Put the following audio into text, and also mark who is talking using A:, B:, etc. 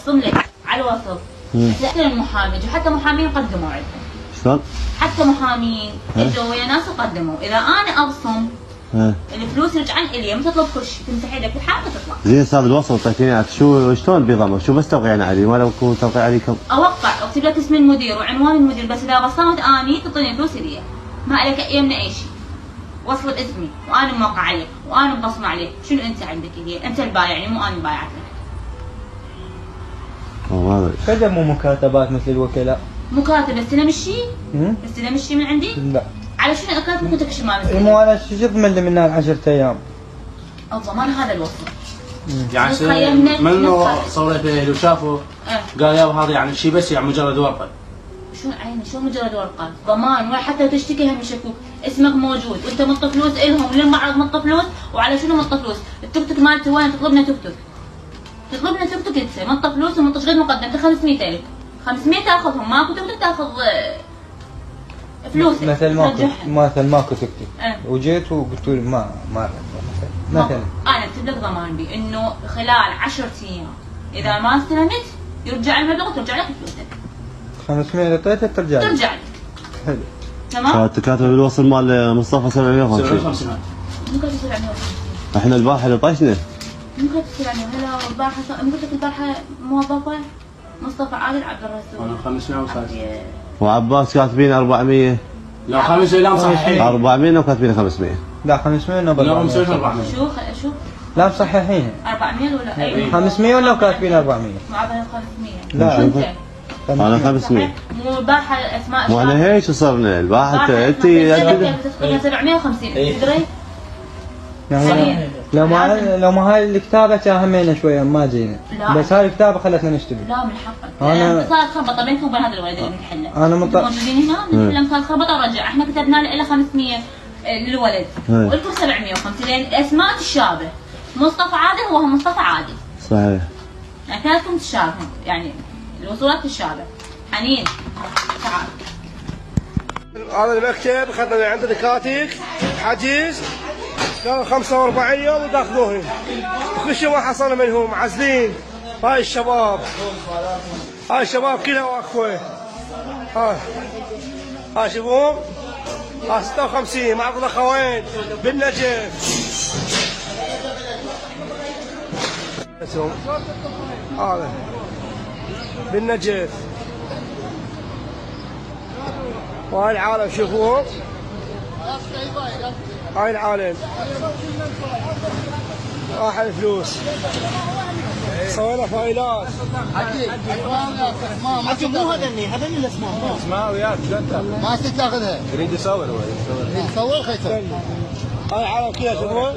A: ابصم لك على الوصف. حتى المحامي حتى محامين قدموا عندهم.
B: شلون؟
A: حتى محامين اجوا ويا ناس وقدموا، اذا انا ابصم الفلوس رجعن الي، ما تطلب كل شيء، تمسح يدك الحاجه تطلع.
B: زين استاذ الوصل اعطيتيني شو شلون بنظامه؟ شو بس توقيعنا عليه؟ ما لو يكون توقيع عليكم؟
A: اوقع اكتب لك اسم المدير وعنوان المدير، بس اذا بصمت اني تعطيني فلوس الي، ما عليك يمنا اي شيء. وصل اسمي وانا موقع عليك وانا مبصمه عليك، شنو انت عندك هي؟ انت البايع يعني مو انا بايعتك.
B: ما ادري.
C: قدموا مكاتبات مثل الوكلاء.
A: مكاتبه استلم الشيء؟ استلم الشيء من عندي؟
C: لا.
A: على شنو اكاتب كنت كشف ما مستلم؟
C: مو انا شو ضمن لي منها 10 ايام؟
A: الضمان هذا الوصل.
D: يعني منو صورت لو شافوا قال يا هذا يعني شيء بس يعني مجرد ورقه.
A: شو عيني شو مجرد ورقه؟ ضمان، ولا حتى تشتكي هم يشكوك، اسمك موجود وانت مط فلوس الهم للمعرض مط فلوس، وعلى شنو مط فلوس؟ التوك توك مالته وين؟ تطلبنا توك توك. تطلبنا توك توك انت، مط فلوس ومط قد مقدمته 500,000. 500 تاخذهم، ماكو توك توك تاخذ فلوسك.
C: مثل ماكو توك توك. وجيت وقلت لي ما مثلا
A: انا اكتب لك ضمان بي انه خلال 10 ايام اذا ما استلمت يرجع المبلغ وترجع لك فلوسك.
C: 500 اللي اعطيتها ترجع لي. حلو.
A: تمام؟
B: كاتب بالوصل مال مصطفى 750.
A: مو كاتب 750.
B: احنا البارحه اللي طشنا.
A: مو كاتب 700. هلا البارحه قلت لك البارحه موظفه مصطفى عادل عبد الرسول.
D: انا 500 وساعه.
B: وعباس كاتبين 400.
D: لا 500 لا مصححين.
B: 400 وكاتبين 500.
C: لا 500 ولا
D: لا مسويش 400.
A: شو؟
C: لا مصححين.
A: 400 ولا اي
C: 500 ولا كاتبين 400؟
A: معبر 500.
C: لا
A: انت
B: انا 500.
A: مو البارحه اسماء
B: مو انا هيك صرنا البارحه انت
A: 750 تدري؟
C: يعني لو ما هاي الكتابه كان همينا شويه ما جينا، بس هاي الكتابه خلتنا نشتغل.
A: لا من حقك.
C: انا
A: صار خربطه بينكم وبين هذا الولد اللي بنحله.
C: انا
A: موجودين هنا بنحل صار خربطه ورجع، احنا كتبنا له 500 للولد ولكم 750 لان اسماء تشابه. مصطفى عادل هو مصطفى عادل.
B: صحيح.
A: يعني كانتكم تشابهوا، يعني الوصولات تشابه. حنين تعال.
E: هذا المكتب اخذنا عند دكاتك حجز كان 45 يوم وداخلوهن كل شيء ما حصلنا منهم معزلين. هاي الشباب كلها واقفه. هاي شوفوهم. 56 معرض الاخوين بالنجف. هذا بالنجف. وهاي العالم شوفوهم. هاي العالم راح الفلوس. سوينا فايلات.
F: حكي مو هذني الاسماء
E: اسماء وياك شو انت؟
F: ما استك تاخذها.
E: يريد يصور هو
F: يصور خي يصور.
E: هاي العالم كلها شوفون.